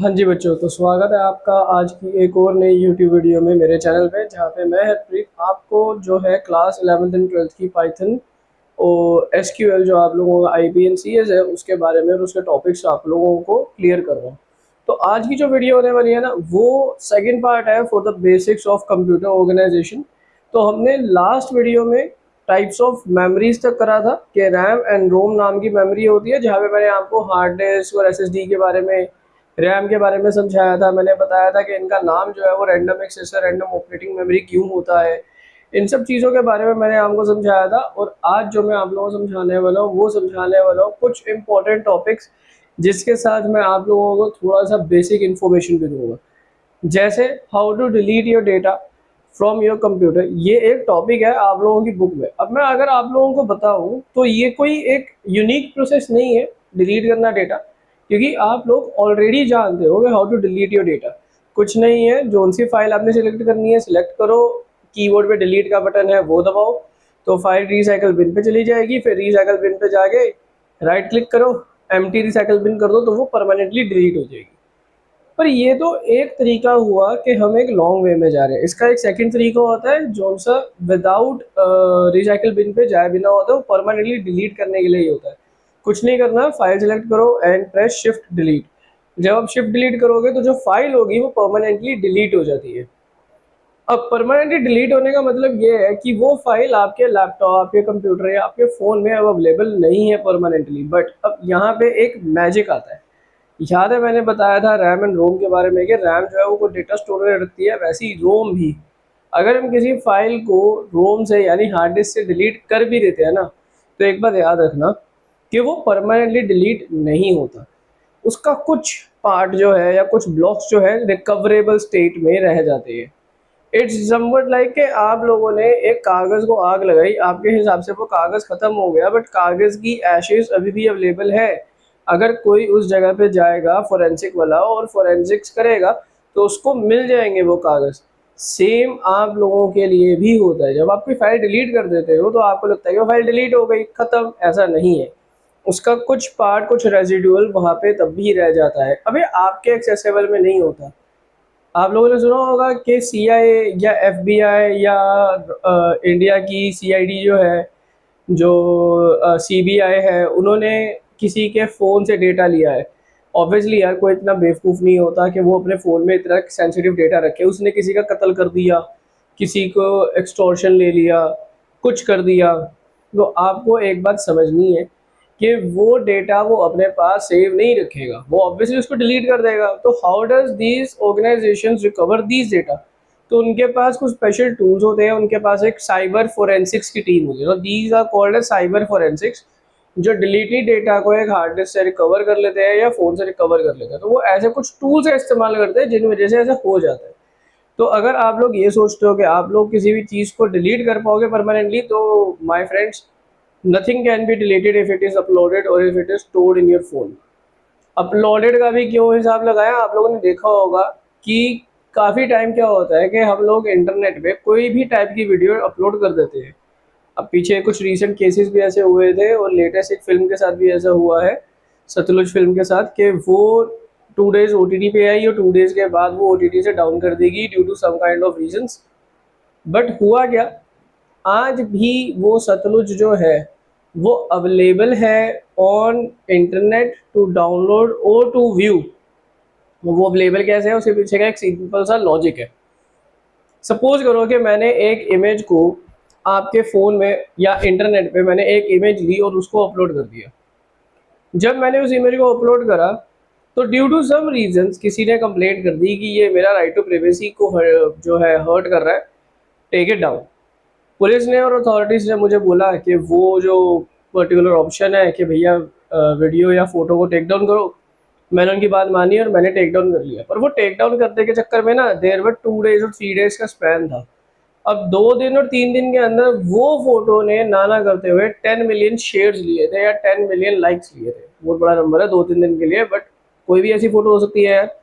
हाँ जी बच्चों, तो स्वागत है आपका आज की एक और नई यूट्यूब वीडियो में मेरे चैनल पे, जहाँ पे मैं हरप्रीत आपको जो है क्लास 11th एंड 12th की पाइथन और एसक्यूएल जो आप लोगों का आईपीएनसीएस है उसके बारे में और उसके टॉपिक्स आप लोगों को क्लियर कर रहा हूँ। तो आज की जो वीडियो होने वाली है ना, वो सेकंड पार्ट है for the basics of computer organisation. तो हमने लास्ट वीडियो में टाइप्स ऑफ मेमोरीज तक करा था कि रैम एंड रोम नाम की मेमोरी होती है, जहाँ पे मैंने आपको हार्ड डिस्क और एसएसडी के बारे में, रैम के बारे में समझाया था। मैंने बताया था कि इनका नाम जो है वो random access random operating memory क्यों होता है। इन सब चीज़ों के बारे में मैंने आपको समझाया था, और आज जो मैं आप लोगों को समझाने वाला हूँ वो समझाने वाला हूँ कुछ इंपॉर्टेंट टॉपिक्स, जिसके साथ मैं आप लोगों को थोड़ा सा बेसिक इन्फॉर्मेशन भी दूंगा। जैसे how to delete your data from your computer, ये एक टॉपिक है आप लोगों की बुक में। अब मैं अगर आप लोगों को बताऊं तो ये कोई एक यूनिक प्रोसेस नहीं है डिलीट करना डेटा, क्योंकि आप लोग ऑलरेडी जानते हो how to delete your data. कुछ नहीं है, जोन सी फाइल आपने सिलेक्ट करनी है सिलेक्ट करो, कीबोर्ड पे डिलीट का बटन है वो दबाओ, तो फाइल रिसाइकल बिन पे चली जाएगी। फिर रिसाइकल बिन पे जाके राइट क्लिक करो, एम्प्टी रिसाइकल बिन कर दो, तो वो परमानेंटली डिलीट हो जाएगी। पर ये तो एक तरीका हुआ कि हम एक लॉन्ग वे में जा रहे हैं। इसका एक सेकंड तरीका होता है जो सा विदाउट रिसाइकल बिन पे जाए बिना होता है, वो परमानेंटली डिलीट करने के लिए ही होता है। कुछ नहीं करना, फाइल सेलेक्ट करो एंड प्रेस शिफ्ट डिलीट। जब आप शिफ्ट डिलीट करोगे तो जो फाइल होगी वो परमानेंटली डिलीट हो जाती है। अब परमानेंटली डिलीट होने का मतलब ये है कि वो फाइल आपके लैपटॉप, आपके कंप्यूटर या आपके फ़ोन में अब अवेलेबल नहीं है परमानेंटली। बट अब यहाँ पे एक मैजिक आता है। याद है मैंने बताया था रैम एंड रोम के बारे में कि रैम जो है वो डेटा स्टोरेज रखती है, वैसे ही रोम भी। अगर हम किसी फाइल को रोम से यानी हार्ड डिस्क से डिलीट कर भी देते हैं ना, तो एक बात याद रखना कि वो परमानेंटली डिलीट नहीं होता। उसका कुछ पार्ट जो है या कुछ ब्लॉक्स जो है रिकवरेबल स्टेट में रह जाते हैं। इट्स समवट लाइक कि आप लोगों ने एक कागज़ को आग लगाई, आपके हिसाब से वो कागज़ ख़त्म हो गया, बट कागज़ की एशेज़ अभी भी अवेलेबल है। अगर कोई उस जगह पे जाएगा फोरेंसिक वाला और फोरेंसिक्स करेगा तो उसको मिल जाएंगे वो कागज़। सेम आप लोगों के लिए भी होता है। जब आप कोई फाइल डिलीट कर देते हो तो आपको लगता है कि वो फाइल डिलीट हो गई ख़त्म, ऐसा नहीं है। उसका कुछ पार्ट, कुछ रेजिडुअल वहाँ पे तब भी रह जाता है, अभी आपके एक्सेसिबल में नहीं होता। आप लोगों ने सुना होगा कि सीआईए या एफबीआई या इंडिया की सीआईडी जो है, जो सीबीआई है, उन्होंने किसी के फ़ोन से डेटा लिया है। ऑब्वियसली यार कोई इतना बेवकूफ़ नहीं होता कि वो अपने फ़ोन में इतना सेंसिटिव डेटा रखे। उसने किसी का कत्ल कर दिया, किसी को एक्सटॉर्शन ले लिया, कुछ कर दिया, तो आपको एक बात समझनी है कि वो डेटा वो अपने पास सेव नहीं रखेगा, वो ऑब्वियसली उसको डिलीट कर देगा। तो how does these organisations recover these data? तो उनके पास कुछ स्पेशल टूल्स होते हैं, उनके पास एक साइबर फोरेंसिक्स की टीम होती है। तो these are called as cyber forensics, जो डिलीटेड डेटा को एक हार्ड डिस्क से रिकवर कर लेते हैं या फ़ोन से रिकवर कर लेते हैं। तो वो ऐसे कुछ टूल्स इस्तेमाल करते हैं जिन वजह से ऐसा हो जाता है। तो अगर आप लोग ये सोचते हो कि आप लोग किसी भी चीज़ को डिलीट कर पाओगे परमानेंटली, तो my friends, nothing can be deleted if it is uploaded और if it is stored in your phone. Uploaded का भी क्यों हिसाब लगाया, आप लोगों ने देखा होगा कि काफ़ी टाइम क्या होता है कि हम लोग इंटरनेट पे कोई भी टाइप की वीडियो अपलोड कर देते हैं। अब पीछे कुछ रीसेंट केसेस भी ऐसे हुए थे, और लेटेस्ट एक फिल्म के साथ भी ऐसा हुआ है, सतलुज फिल्म के साथ, कि वो 2 डेज ओटीटी पे आई और 2 डेज के बाद वो ओटीटी से डाउन कर देगी due to some kind of reasons. But हुआ क्या, आज भी वो सतलुज जो है वो अवेलेबल है ऑन इंटरनेट टू डाउनलोड और टू व्यू। वो अवेलेबल कैसे है, उसके पीछे का एक सिंपल सा लॉजिक है। सपोज करो कि मैंने एक इमेज को आपके फ़ोन में या इंटरनेट पे मैंने एक इमेज ली और उसको अपलोड कर दिया। जब मैंने उस इमेज को अपलोड करा तो ड्यू टू सम रीजंस किसी ने कंप्लेंट कर दी कि ये मेरा राइट टू प्राइवेसी को जो है हर्ट कर रहा है, टेक इट डाउन। पुलिस ने और अथॉरिटीज़ ने मुझे बोला कि वो जो पर्टिकुलर ऑप्शन है कि भैया वीडियो या फ़ोटो को टेक डाउन करो, मैंने उनकी बात मानी और मैंने टेक डाउन कर लिया। पर वो टेक डाउन करने के चक्कर में ना देर वर 2 डेज और 3 डेज का स्पैन था। अब 2 दिन और 3 दिन के अंदर वो फोटो ने नाना करते हुए 10 मिलियन शेयर्स लिए थे या 10 मिलियन लाइक्स लिए थे। बहुत बड़ा नंबर है 2-3 दिन के लिए, बट कोई भी ऐसी फोटो हो सकती है यार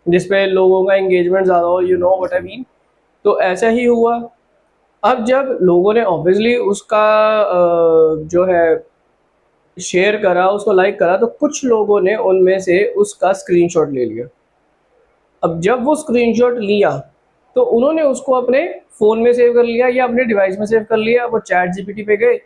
जिसपे लोगों का एंगेजमेंट ज़्यादा हो, you know what I mean. तो ऐसा ही हुआ। अब जब लोगों ने ऑब्वियसली उसका जो है शेयर करा, उसको लाइक करा, तो कुछ लोगों ने उनमें से उसका स्क्रीनशॉट ले लिया। अब जब वो स्क्रीनशॉट लिया तो उन्होंने उसको अपने फ़ोन में सेव कर लिया या अपने डिवाइस में सेव कर लिया। वो चैट जीपीटी पे गए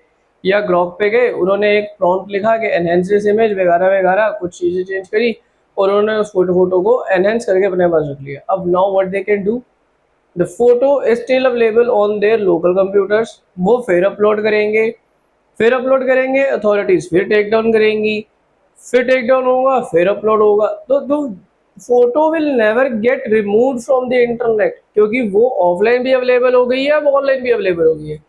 या ग्रॉक पे गए, उन्होंने एक प्रॉम्प्ट लिखा कि एनहेंस दिस इमेज वगैरह वगैरह, कुछ चीज़ें चेंज करी और उन्होंने उस फोटो को एनहेंस करके अपने पास रख लिया। अब now what they can do, the photo is still available on their local computers. वो फिर अपलोड करेंगे, अथॉरिटीज फिर टेक डाउन करेंगी, फिर टेक डाउन होगा, फिर अपलोड होगा। तो photo will never get remove from the internet, क्योंकि वो ऑफलाइन भी अवेलेबल हो गई है, अब ऑनलाइन भी अवेलेबल हो गई है।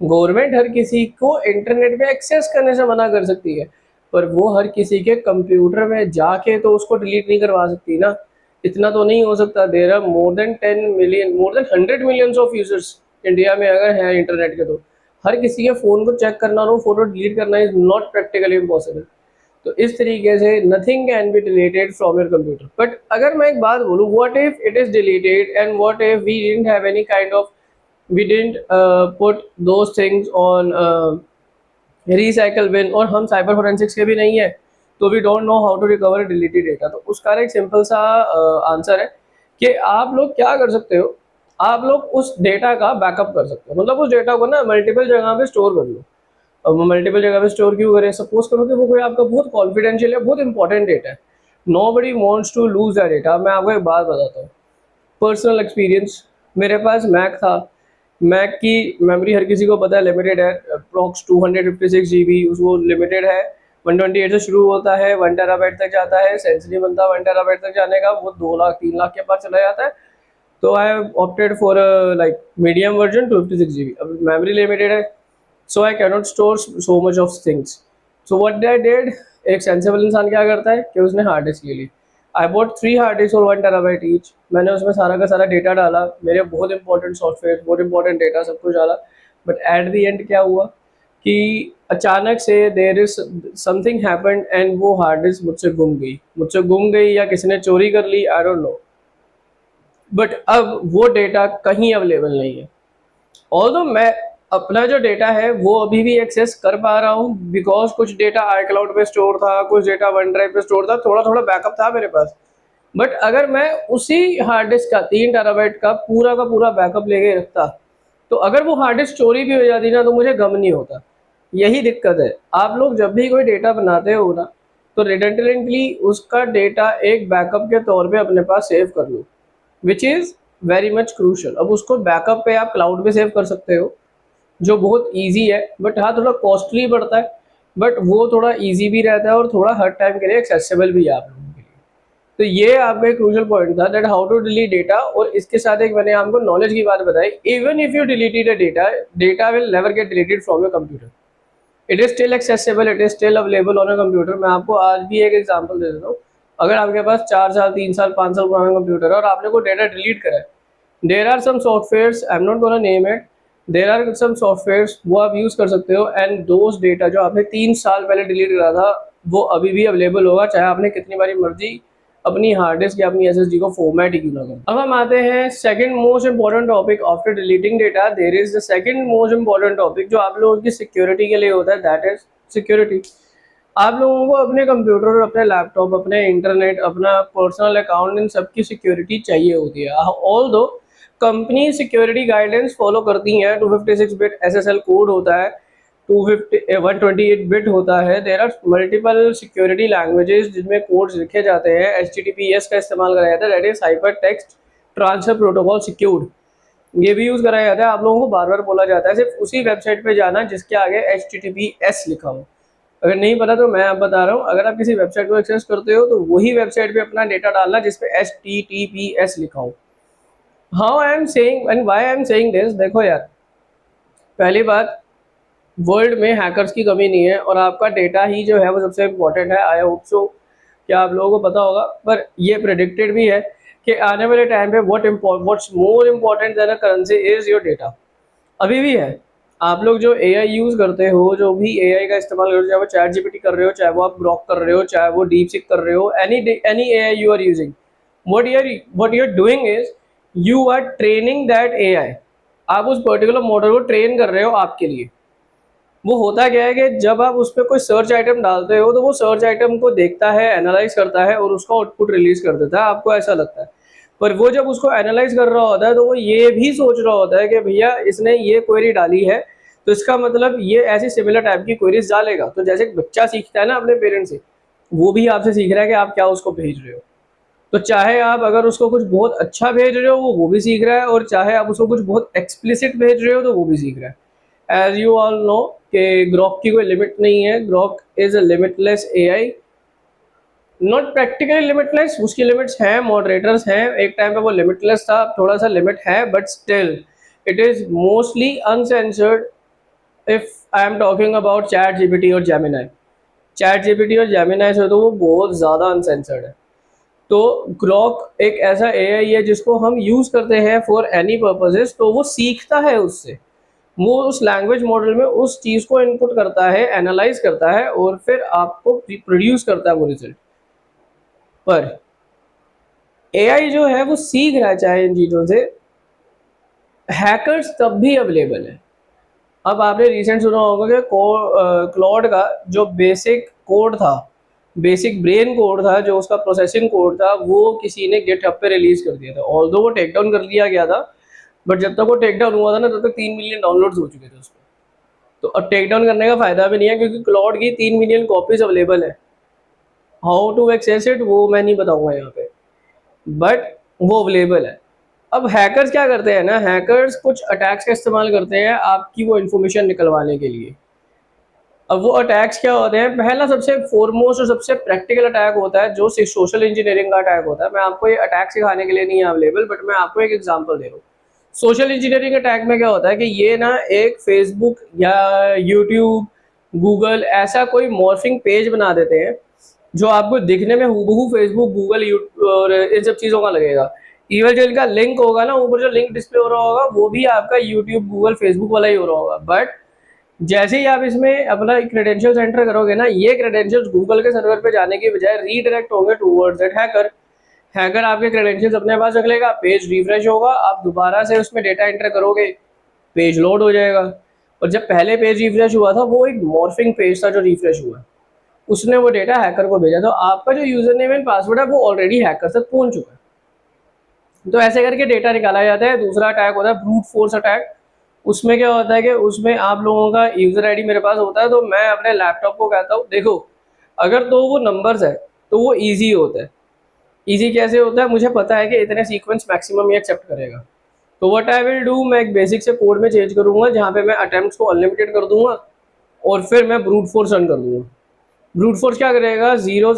गवर्नमेंट हर किसी को इंटरनेट पे एक्सेस करने से मना कर सकती है, पर वो हर किसी के कंप्यूटर में जाके तो उसको डिलीट नहीं करवा सकती ना। इतना तो नहीं हो सकता। There are more than 10 million, more than 100 millions of users India में अगर है इंटरनेट के, तो हर किसी के फ़ोन को चेक करना और फोटो डिलीट करना इज़ नॉट प्रैक्टिकली इम्पॉसिबल। तो इस तरीके से nothing can be deleted from your computer. But अगर मैं एक बात बोलूँ, what if it is deleted and what if we didn't have any kind of, we didn't put those things on recycle bin, और हम साइबर फोरेंसिक्स के भी नहीं है, तो we don't know how to recover deleted data. तो उसका एक सिंपल सा आंसर है कि आप लोग क्या कर सकते हो, आप लोग उस डेटा का बैकअप कर सकते हो। मतलब उस डेटा को ना मल्टीपल जगह पे स्टोर कर लो। अब मल्टीपल जगह पे स्टोर क्यों करें, सपोज करो कि वो कोई आपका बहुत कॉन्फिडेंशियल या बहुत इंपॉर्टेंट डेटा है, nobody wants to lose that data. मैं आपको एक बात बताता हूँ, पर्सनल एक्सपीरियंस। मेरे पास मैक था, मैक की मेमोरी हर किसी को पता है लिमिटेड है, अप्रॉक्स 256 GB उसको लिमिटेड है। 128 से शुरू होता है, 1 TB तक जाता है। सेंस नहीं बनता 1 TB तक जाने का, वो 2 लाख 3 लाख के पास चला जाता है। तो I opted for like medium version 256 GB। अब मेमोरी लिमिटेड है, so I cannot store so much of things. So what I did, एक सेंसिबल इंसान क्या करता है कि उसने हार्ड डिस्क ले ली। आई बॉट 3 हार्ड डिस्क और 1 TB ईच। मैंने उसमें सारा का सारा डेटा डाला, मेरे बहुत इंपॉर्टेंट सॉफ्टवेयर, बहुत इंपॉर्टेंट डेटा, सब कुछ डाला। बट एट द एंड क्या हुआ कि अचानक से there is something happened and वो हार्ड डिस्क मुझसे गुम गई या किसी ने चोरी कर ली, आई डोंट नो। बट अब वो डेटा कहीं अवेलेबल नहीं है। ऑल्दो मैं अपना जो डेटा है वो अभी भी एक्सेस कर पा रहा हूँ, बिकॉज कुछ डेटा आई क्लाउड पे स्टोर था, कुछ डेटा वन ड्राइव पे स्टोर था, थोड़ा थोड़ा बैकअप था मेरे पास। बट अगर मैं उसी हार्ड डिस्क का 3 TB का पूरा बैकअप लेके रखता, तो अगर वो हार्ड डिस्क चोरी भी हो जाती ना, तो मुझे गम नहीं होता। यही दिक्कत है। आप लोग जब भी कोई डेटा बनाते हो ना, तो रिडंडेंटली उसका डेटा एक बैकअप के तौर पे अपने पास सेव कर लो, which is very much crucial. अब उसको बैकअप पे आप क्लाउड पे सेव कर सकते हो, जो बहुत ईजी है, बट हाँ थोड़ा कॉस्टली पड़ता है, बट वो थोड़ा ईजी भी रहता है और थोड़ा हर टाइम के लिए एक्सेसिबल भी है आप लोगों के लिए। तो ये आपका एक क्रूशल पॉइंट था, that how to delete data. और इसके साथ एक मैंने आपको नॉलेज की बात बताई, even if you deleted a data, data will never get deleted from your computer. It is still accessible, it is still available on a computer. मैं आपको आज भी एक एग्जांपल दे देता हूँ। अगर आपके पास 4 साल 3 साल 5 साल पुराना कंप्यूटर है और आपने कोई डेटा डिलीट करा है, there are some softwares, I am not gonna name it, there are some softwares वो आप यूज़ कर सकते हो, एंड दोज डेटा जो आपने 3 साल पहले डिलीट करा था, वो अभी भी अवेलेबल होगा, चाहे आपने कितनी बारी मर्जी अपनी हार्ड डिस्क या अपनी एसएसडी को फॉर्मेट ही क्यों ना करें। अब हम आते हैं second most important topic after deleting data. There is the second most important topic जो आप लोगों की सिक्योरिटी के लिए होता है, दैट इज सिक्योरिटी। आप लोगों को अपने कंप्यूटर और अपने लैपटॉप, अपने इंटरनेट, अपना पर्सनल अकाउंट, इन सब की सिक्योरिटी चाहिए होती है। ऑल दो कंपनी सिक्योरिटी गाइडेंस फॉलो करती हैं, 256 बिट एसएसएल कोड होता है, 128 बिट होता है। There are multiple security languages जिनमें कोड्स लिखे जाते हैं। HTTPS का इस्तेमाल कराया जाता है, that is hyper text transfer protocol secured. ये भी यूज़ कराया जाता है। आप लोगों को बार बार बोला जाता है सिर्फ उसी वेबसाइट पे जाना जिसके आगे HTTPS लिखा हो। अगर नहीं पता तो मैं आप बता रहा हूँ, अगर आप किसी वेबसाइट को एक्सेस करते हो तो वही वेबसाइट पे अपना डेटा डालना जिसपे HTTPS लिखा हो। How I am saying and why I am saying this, देखो यार, पहली बात, वर्ल्ड में हैकर्स की कमी नहीं है और आपका डेटा ही जो है वो सबसे इम्पोर्टेंट है। आई होप सो कि आप लोगों को पता होगा, पर ये प्रेडिक्टेड भी है कि आने वाले टाइम पे what's more important then a currency is your data. अभी भी है। आप लोग जो एआई यूज़ करते हो, जो भी एआई का इस्तेमाल कर रहे हो, चाहे वो चैट जीपीटी कर रहे हो, चाहे वो आप ग्रॉक कर रहे हो, चाहे वो डीप सीक कर रहे हो, any AI you are using, what you're doing is you are training that AI। आप उस पर्टिकुलर मॉडल को ट्रेन कर रहे हो आपके लिए। वो होता क्या है कि जब आप उस पर कोई सर्च आइटम डालते हो तो वो सर्च आइटम को देखता है, एनालाइज करता है और उसका आउटपुट रिलीज कर देता है, आपको ऐसा लगता है। पर वो जब उसको एनालाइज कर रहा होता है तो वो ये भी सोच रहा होता है कि भैया इसने ये क्वेरी डाली है तो इसका मतलब ये ऐसी सिमिलर टाइप की क्वेरीज डालेगा। तो जैसे एक बच्चा सीखता है ना अपने पेरेंट्स से, वो भी आपसे सीख रहा है कि आप क्या उसको भेज रहे हो। तो चाहे आप अगर उसको कुछ बहुत अच्छा भेज रहे हो वो भी सीख रहा है, और चाहे आप उसको कुछ बहुत एक्सप्लिसिट भेज रहे हो तो वो भी सीख रहा है। एज यू ऑल नो कि ग्रोक की कोई लिमिट नहीं है, Grok is a limitless AI, not practically limitless, उसकी लिमिट्स हैं, मॉडरेटर्स हैं, एक टाइम पे वो लिमिटलेस था, थोड़ा सा लिमिट है, but still it is mostly uncensored. If I am talking about chat GPT और जेमिनाई, चैट जीपीटी और जेमिनाई से तो वो बहुत ज़्यादा अनसेंसर्ड है। तो ग्रॉक एक ऐसा एआई है जिसको हम यूज़ करते हैं फॉर एनी पर्पजेस, तो वो सीखता है उससे, वो उस लैंग्वेज मॉडल में उस चीज़ को इनपुट करता है, एनालाइज करता है और फिर आपको प्रोड्यूस करता है वो रिजल्ट। पर एआई जो है वो सीख रहा है चाहे इन चीज़ों से, हैकर्स तब भी अवेलेबल है। अब आपने रिसेंट सुना होगा कि क्लॉड का जो बेसिक कोड था, बेसिक ब्रेन कोड था, जो उसका प्रोसेसिंग कोड था, वो किसी ने गिटहब पे रिलीज कर दिया था। ऑल्दो वो टेक डाउन कर लिया गया था, बट जब तक वो टेक डाउन हुआ था ना तब तक 3 मिलियन डाउनलोड्स हो चुके थे उस पर। तो अब टेक डाउन करने का फायदा भी नहीं है क्योंकि क्लॉड की 3 मिलियन कॉपीज अवेलेबल है। हाउ टू एक्सेस इट वो मैं नहीं बताऊंगा यहाँ पे, बट वो अवेलेबल है। अब हैकर्स क्या करते हैं ना, हैकर्स कुछ अटैक्स का इस्तेमाल करते हैं आपकी वो इन्फॉर्मेशन निकलवाने के लिए। अब वो अटैक्स क्या होते हैं, पहला सबसे फोरमोस्ट और सबसे प्रैक्टिकल अटैक होता है जो सोशल इंजीनियरिंग का अटैक होता है। मैं आपको ये अटैक सिखाने के लिए नहीं है अवेलेबल, बट मैं आपको एक एग्जांपल दे रहा हूँ। सोशल इंजीनियरिंग अटैक में क्या होता है कि ये ना एक फेसबुक या यूट्यूब, गूगल ऐसा कोई मॉर्फिंग पेज बना देते हैं जो आपको दिखने में हूबहू फेसबुक, गूगल, यूट्यूब और इन सब चीज़ों का लगेगा। इवन जो इनका लिंक होगा ना, ऊपर जो लिंक डिस्प्ले हो रहा होगा वो भी आपका यूट्यूब, गूगल, फेसबुक वाला ही हो रहा होगा। बट जैसे ही आप इसमें अपना क्रेडेंशियल्स एंटर करोगे ना, ये क्रेडेंशियल्स गूगल के सर्वर पे जाने की बजाय रीडायरेक्ट होंगे टूवर्ड्स दैट हैकर। हैकर आपके क्रेडेंशियल्स अपने पास रख लेगा, पेज रिफ्रेश होगा, आप दोबारा से उसमें डेटा एंटर करोगे, पेज लोड हो जाएगा। और जब पहले पेज रिफ्रेश हुआ था वो एक मॉर्फिंग पेज था जो रिफ्रेश हुआ, उसने वो डेटा हैकर को भेजा। तो आपका जो यूजर नेम एंड पासवर्ड है वो ऑलरेडी हैकर तक पहुंच चुका है। तो ऐसे करके डेटा निकाला जाता है। दूसरा अटैक होता है ब्रूट फोर्स अटैक। उसमें क्या होता है कि उसमें आप लोगों का यूजर आईडी मेरे पास होता है, तो मैं अपने लैपटॉप को कहता हूँ देखो, अगर तो वो नंबर्स है तो वो ईजी होता है। ईजी कैसे होता है, मुझे पता है कि इतने सीक्वेंस मैक्सिमम ये एक्सेप्ट करेगा। तो व्हाट आई विल डू, मैं एक बेसिक से कोड में चेंज करूंगा जहाँ पे मैं अटेम्प्ट्स को अनलिमिटेड कर दूंगा और फिर मैं ब्रूट फोर्स रन कर दूंगा। ब्रूट फोर्स क्या करेगा, जीरो,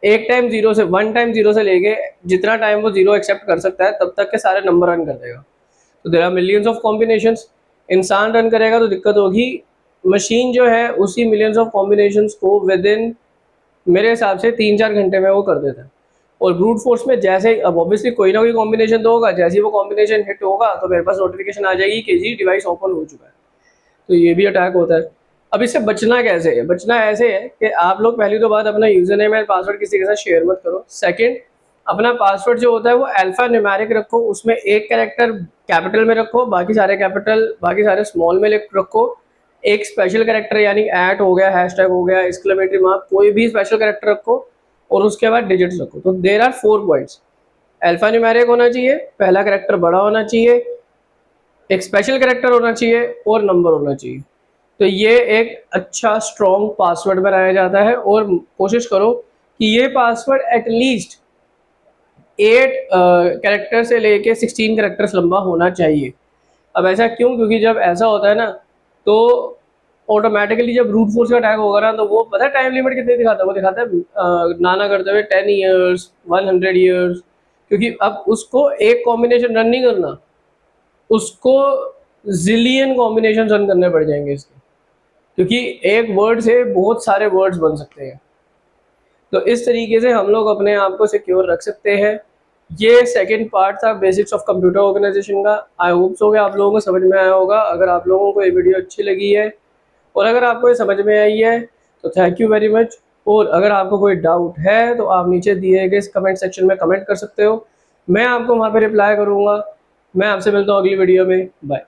एक टाइम जीरो से, वन टाइम जीरो से लेके जितना टाइम वो जीरो एक्सेप्ट कर सकता है तब तक के सारे नंबर रन कर देगा। तो there are millions of combinations. इंसान रन करेगा तो दिक्कत होगी, मशीन जो है उसी मिलियंस ऑफ कॉम्बिनेशंस को विद इन मेरे हिसाब से 3-4 घंटे में वो कर देता है। और ब्रूट फोर्स में जैसे, अब ऑब्वियसली कोई ना कोई कॉम्बिनेशन तो होगा, जैसे ही वो कॉम्बिनेशन हिट होगा तो मेरे पास नोटिफिकेशन आ जाएगी कि जी डिवाइस ओपन हो चुका है। तो ये भी अटैक होता है। अब इससे बचना कैसे है, बचना ऐसे है कि आप लोग पहली तो बात, अपना यूजर नेम एंड पासवर्ड किसी के साथ शेयर मत करो। सेकंड, अपना पासवर्ड जो होता है वो अल्फा न्यूमेरिक रखो, उसमें एक कैरेक्टर कैपिटल में रखो, बाकी सारे कैपिटल, बाकी सारे स्मॉल में रखो। एक स्पेशल कैरेक्टर यानी ऐट हो गया, हैशटैग हो गया, एक्सक्लेमेटरी मार्क, कोई भी स्पेशल कैरेक्टर रखो और उसके बाद डिजिट्स रखो। तो there are 4 points. Alphanumeric होना चाहिए, पहला कैरेक्टर बड़ा होना चाहिए, एक स्पेशल कैरेक्टर होना चाहिए और नंबर होना चाहिए। तो ये एक अच्छा स्ट्रॉन्ग पासवर्ड बनाया जाता है। और कोशिश करो कि ये पासवर्ड एटलीस्ट 8 कैरेक्टर से लेके 16 कैरेक्टर्स लंबा होना चाहिए। अब ऐसा क्यों, क्योंकि जब ऐसा होता है ना तो ऑटोमेटिकली जब ब्रूट फोर्स का अटैक होगा ना तो वो पता है टाइम लिमिट कितनी दिखाता है, वो दिखाता है नाना करते हुए 10 ईयर्स, 100 ईयर्स। क्योंकि अब उसको एक कॉम्बिनेशन रन नहीं करना, उसको जिलियन कॉम्बिनेशन रन करने पड़ जाएंगे इसके, क्योंकि एक वर्ड से बहुत सारे वर्ड्स बन सकते हैं। तो इस तरीके से हम लोग अपने आप को सिक्योर रख सकते हैं। ये सेकंड पार्ट था बेसिक्स ऑफ कंप्यूटर ऑर्गेनाइजेशन का। आई होप सो कि आप लोगों को समझ में आया होगा। अगर आप लोगों को ये वीडियो अच्छी लगी है और अगर आपको ये समझ में आई है तो थैंक यू वेरी मच। और अगर आपको कोई डाउट है तो आप नीचे दिए गए कमेंट सेक्शन में कमेंट कर सकते हो, मैं आपको वहाँ पे रिप्लाई करूँगा। मैं आपसे मिलता हूँ अगली वीडियो में। बाय।